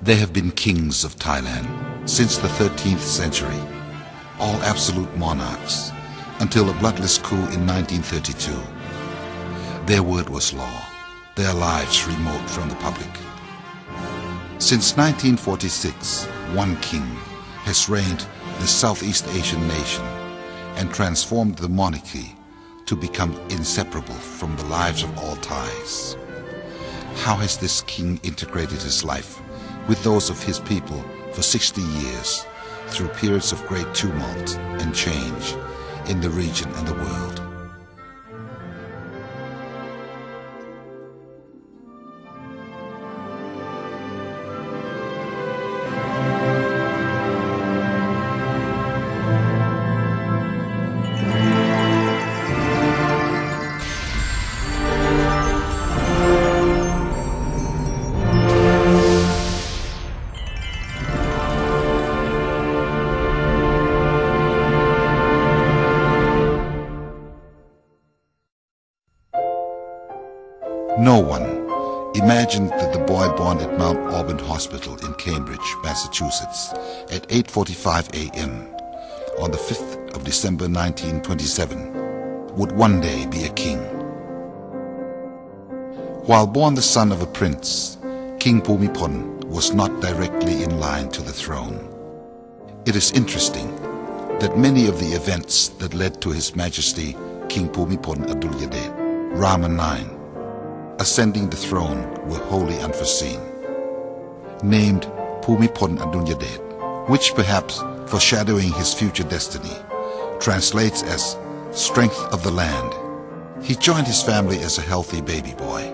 There have been kings of Thailand since the 13th century, all absolute monarchs, until a bloodless coup in 1932. Their word was law, their lives remote from the public. Since 1946, one king has reigned the Southeast Asian nation and transformed the monarchy to become inseparable from the lives of all Thais. How has this king integrated his life with those of his people for 60 years through periods of great tumult and change in the region and the world? No one imagined that the boy born at Mount Auburn Hospital in Cambridge, Massachusetts, at 8:45 a.m. on the 5th of December 1927 would one day be a king. While born the son of a prince, King Bhumibol was not directly in line to the throne. It is interesting that many of the events that led to His Majesty King Bhumibol Adulyadej, Rama IX, ascending the throne were wholly unforeseen. Named Bhumibol Adulyadej, which perhaps foreshadowing his future destiny, translates as strength of the land. He joined his family as a healthy baby boy.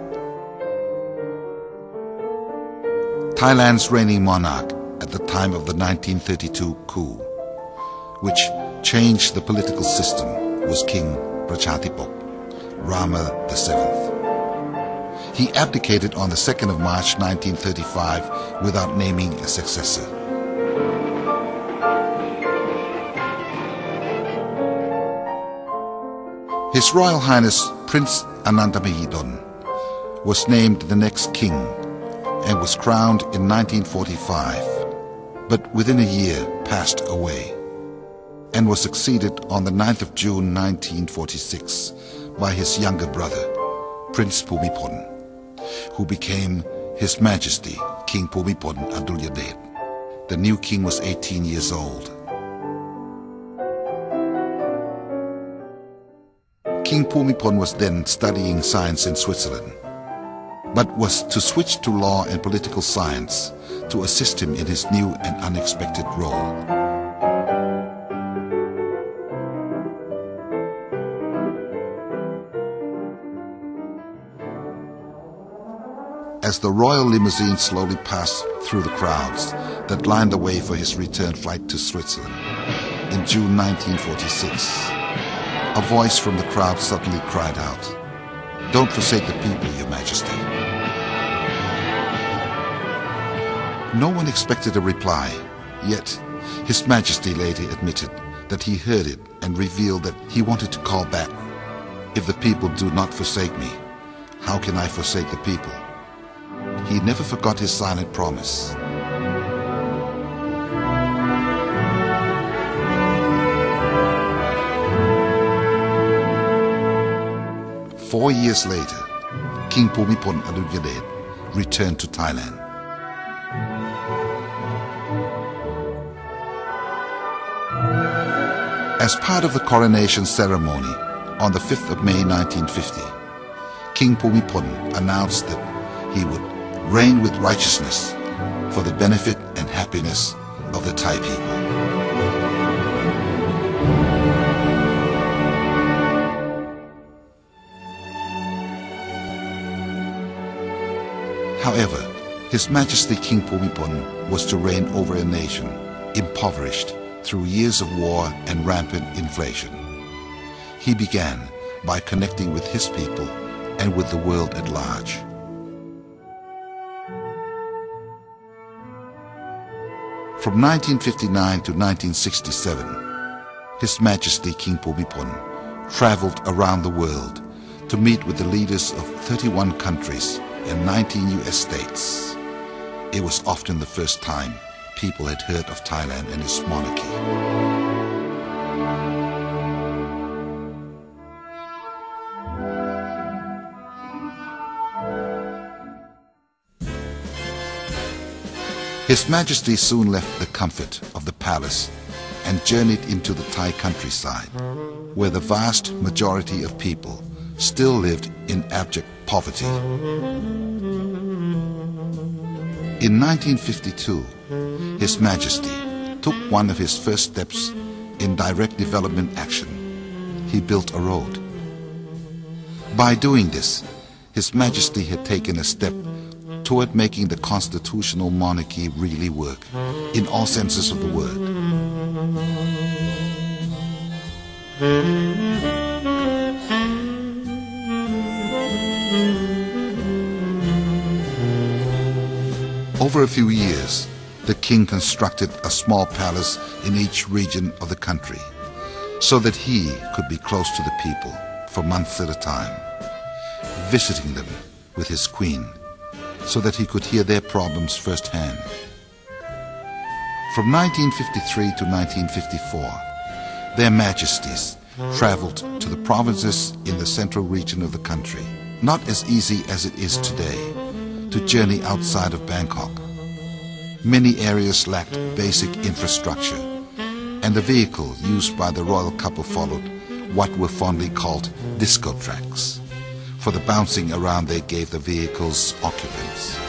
Thailand's reigning monarch at the time of the 1932 coup, which changed the political system, was King Prachadipok, Rama VII. He abdicated on the 2nd of March 1935 without naming a successor. His Royal Highness Prince Anantamahidol was named the next king and was crowned in 1945, but within a year passed away and was succeeded on the 9th of June 1946 by his younger brother, Prince Bhumibol, who became His Majesty King Bhumibol Adulyadej. The new king was 18 years old. King Bhumibol was then studying science in Switzerland, but was to switch to law and political science to assist him in his new and unexpected role. As the royal limousine slowly passed through the crowds that lined the way for his return flight to Switzerland in June 1946, a voice from the crowd suddenly cried out, "Don't forsake the people, Your Majesty." No one expected a reply, yet His Majesty later admitted that he heard it and revealed that he wanted to call back, "If the people do not forsake me, how can I forsake the people?" He never forgot his silent promise. Four years later, King Bhumibol Adulyadej returned to Thailand. As part of the coronation ceremony on the 5th of May 1950, King Bhumibol announced that he would reign with righteousness for the benefit and happiness of the Thai people. However, His Majesty King Bhumibol was to reign over a nation impoverished through years of war and rampant inflation. He began by connecting with his people and with the world at large. From 1959 to 1967, His Majesty King Bhumibol traveled around the world to meet with the leaders of 31 countries and 19 U.S. states, It was often the first time people had heard of Thailand and its monarchy. His Majesty soon left the comfort of the palace and journeyed into the Thai countryside, where the vast majority of people still lived in abject poverty. In 1952, His Majesty took one of his first steps in direct development action. He built a road. By doing this, His Majesty had taken a step toward making the constitutional monarchy really work, in all senses of the word. Over a few years, the king constructed a small palace in each region of the country, so that he could be close to the people for months at a time, visiting them with his queen, so that he could hear their problems firsthand. From 1953 to 1954, their Majesties traveled to the provinces in the central region of the country. Not as easy as it is today to journey outside of Bangkok. Many areas lacked basic infrastructure, and the vehicle used by the royal couple followed what were fondly called disco tracks, for the bouncing around they gave the vehicle's occupants.